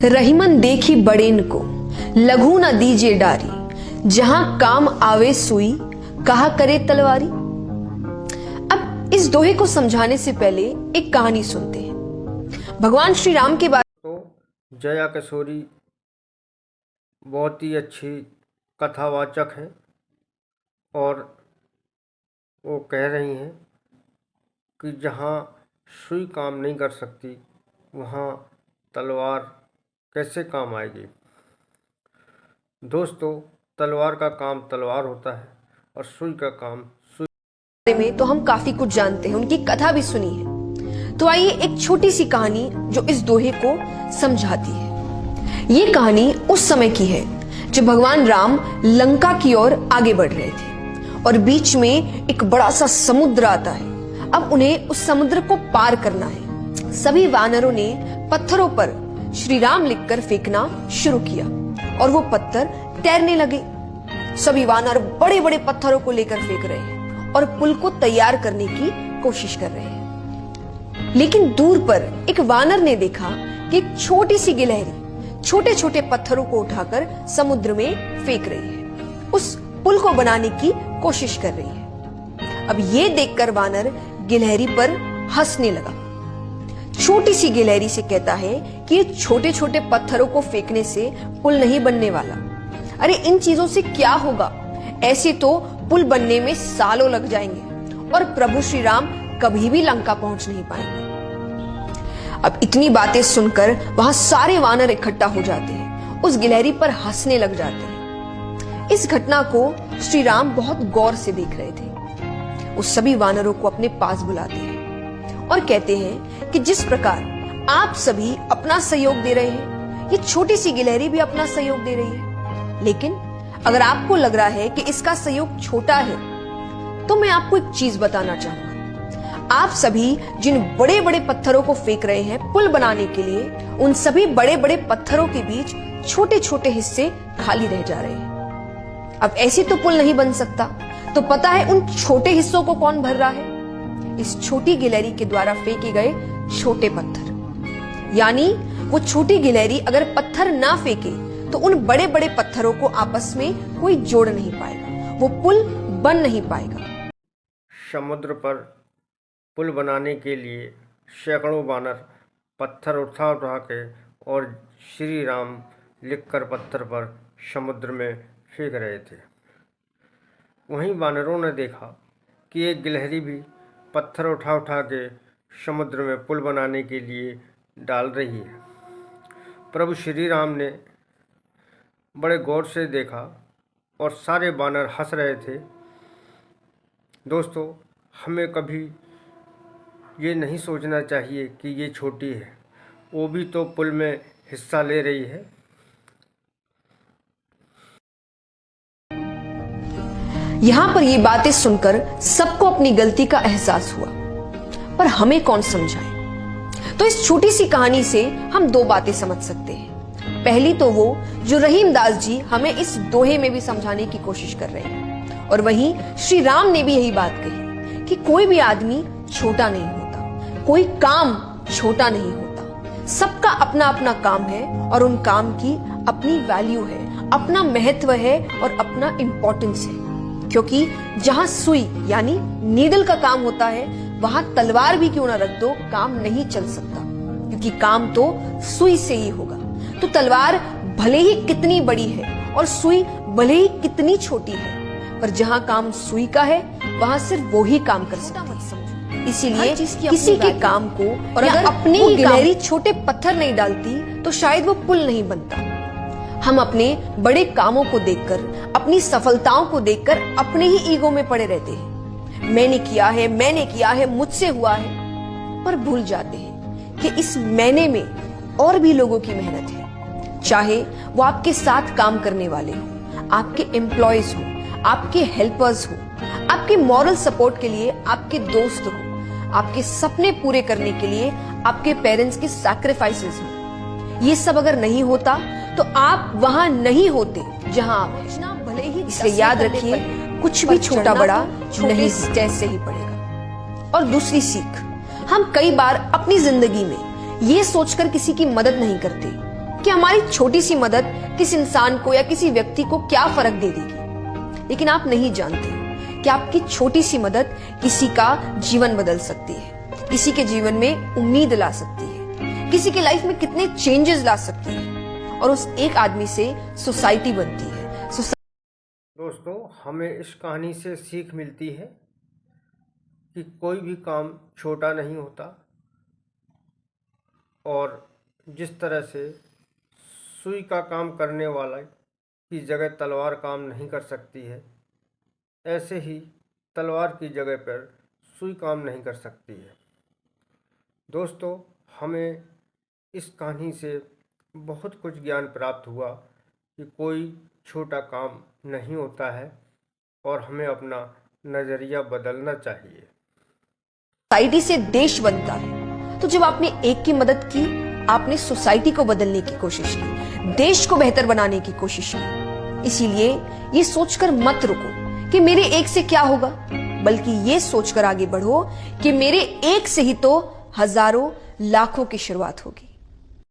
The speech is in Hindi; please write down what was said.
रहीमन देखी बड़ेन को लघु न दीजिए डारी, जहां काम आवे सुई कहा करे तलवारी। अब इस दोहे को समझाने से पहले एक कहानी सुनते हैं। भगवान श्री राम के बारे तो जया किशोरी बहुत ही अच्छी कथावाचक हैं और वो कह रही हैं कि जहाँ सुई काम नहीं कर सकती वहाँ तलवार कैसे काम आएगी। दोस्तों, तलवार का काम तलवार होता है और सुई का काम सुई। में तो हम काफी कुछ जानते हैं, उनकी कथा भी सुनी है। तो आइए एक छोटी सी कहानी जो इस दोहे को समझाती है। ये कहानी उस समय की है जब भगवान राम लंका की ओर आगे बढ़ रहे थे और बीच में एक बड़ा सा समुद्र आता है। अब उन्हें उस समुद्र को पार करना है। सभी वानरों ने पत्थरों पर श्री राम लिखकर फेंकना शुरू किया और वो पत्थर तैरने लगे। सभी वानर बड़े बड़े पत्थरों को लेकर फेंक रहे हैं और पुल को तैयार करने की कोशिश कर रहे हैं। लेकिन दूर पर एक वानर ने देखा कि एक छोटी सी गिलहरी छोटे छोटे पत्थरों को उठाकर समुद्र में फेंक रही है, उस पुल को बनाने की कोशिश कर रही है। अब ये देखकर वानर गिलहरी पर हंसने लगा। छोटी सी गिलहरी से कहता है कि ये छोटे छोटे पत्थरों को फेंकने से पुल नहीं बनने वाला। अरे इन चीजों से क्या होगा, ऐसे तो पुल बनने में सालों लग जाएंगे और प्रभु श्री राम कभी भी लंका पहुंच नहीं पाएंगे। अब इतनी बातें सुनकर वहां सारे वानर इकट्ठा हो जाते हैं, उस गिलहरी पर हंसने लग जाते हैं। इस घटना को श्री राम बहुत गौर से देख रहे थे। उस सभी वानरों को अपने पास बुलाते हैं और कहते हैं कि जिस प्रकार आप सभी अपना सहयोग दे रहे हैं, ये छोटी सी गिलहरी भी अपना सहयोग दे रही है। लेकिन अगर आपको लग रहा है कि इसका सहयोग छोटा है, तो मैं आपको एक चीज बताना चाहूंगा। आप सभी जिन बड़े बड़े पत्थरों को फेंक रहे हैं पुल बनाने के लिए, उन सभी बड़े बड़े पत्थरों के बीच छोटे छोटे हिस्से खाली रह जा रहे हैं। अब ऐसे तो पुल नहीं बन सकता, तो पता है उन छोटे हिस्सों को कौन भर रहा है? इस छोटी गिलहरी के द्वारा फेंके गए छोटे पत्थर। यानी वो छोटी गिलहरी अगर पत्थर ना फेंके तो उन बड़े बड़े पत्थरों को आपस में कोई जोड़ नहीं पाएगा, वो पुल बन नहीं पाएगा। समुद्र पर पुल बनाने के लिए सैकड़ों वानर पत्थर उठा उठा के और श्री राम लिखकर पत्थर पर समुद्र में फेंक रहे थे। वहीं वानरों ने देखा कि एक गिलहरी भी पत्थर उठा उठा के समुद्र में पुल बनाने के लिए डाल रही है। प्रभु श्री राम ने बड़े गौर से देखा और सारे वानर हंस रहे थे। दोस्तों, हमें कभी ये नहीं सोचना चाहिए कि ये छोटी है, वो भी तो पुल में हिस्सा ले रही है। यहां पर ये बातें सुनकर सबको अपनी गलती का एहसास हुआ, पर हमें कौन समझाए? तो इस छोटी सी कहानी से हम दो बातें समझ सकते हैं। पहली तो वो जो रहीमदास जी हमें इस दोहे में भी समझाने की कोशिश कर रहे हैं, और वहीं श्री राम ने भी यही बात कही कि कोई भी आदमी छोटा नहीं होता, कोई काम छोटा नहीं होता। सबका अपना अपना काम है और उन काम की अपनी वैल्यू है, अपना महत्व है और अपना इंपॉर्टेंस है। क्योंकि जहां सुई यानी नीडल का काम होता है, वहां तलवार भी क्यों ना रख दो, काम नहीं चल सकता, क्योंकि काम तो सुई से ही होगा। तो तलवार भले ही कितनी बड़ी है और सुई भले ही कितनी छोटी है, पर जहां काम सुई का है वहां सिर्फ वो ही काम कर सकता है। इसीलिए किसी के काम को और अगर अपनी ही गिलहरी छोटे पत्थर नहीं डालती तो शायद वो पुल नहीं बनता। हम अपने बड़े कामों को देखकर, अपनी सफलताओं को देखकर अपने ही ईगो में पड़े रहते हैं। मैंने किया है, मुझसे हुआ है, पर भूल जाते हैं कि इस मैंने में और भी लोगों की मेहनत है। चाहे वो आपके साथ काम करने वाले हो, आपके एम्प्लॉयज हो, आपके हेल्पर्स हो, आपके मॉरल सपोर्ट के लिए आपके दोस्त हो, आपके सपने पूरे करने के लिए आपके पेरेंट्स के सैक्रिफाइसेस हो। ये सब अगर नहीं होता तो आप वहां नहीं होते जहां आप हैं। भले ही इसलिए याद रखिए, कुछ भी छोटा बड़ा नहीं स्टेज से ही पड़ेगा। और दूसरी सीख, हम कई बार अपनी जिंदगी में ये सोचकर किसी की मदद नहीं करते कि हमारी छोटी सी मदद किस इंसान को या किसी व्यक्ति को क्या फर्क दे देगी, लेकिन आप नहीं जानते कि आपकी छोटी सी मदद किसी का जीवन बदल सकती है, किसी के जीवन में उम्मीद ला सकती है, किसी की लाइफ में कितने चेंजेस ला सकती है, और उस एक आदमी से सोसाइटी बनती है। दोस्तों, हमें इस कहानी से सीख मिलती है कि कोई भी काम छोटा नहीं होता, और जिस तरह से सुई का काम करने वाला की जगह तलवार काम नहीं कर सकती है, ऐसे ही तलवार की जगह पर सुई काम नहीं कर सकती है। दोस्तों, हमें इस कहानी से बहुत कुछ ज्ञान प्राप्त हुआ कि कोई छोटा काम नहीं होता है और हमें अपना नज़रिया बदलना चाहिए। सोसाइटी से देश बनता है, तो जब आपने एक की मदद की, आपने सोसाइटी को बदलने की कोशिश की, देश को बेहतर बनाने की कोशिश की। इसीलिए ये सोचकर मत रुको कि मेरे एक से क्या होगा, बल्कि ये सोचकर आगे बढ़ो कि मेरे एक से ही तो हजारों लाखों की शुरुआत होगी।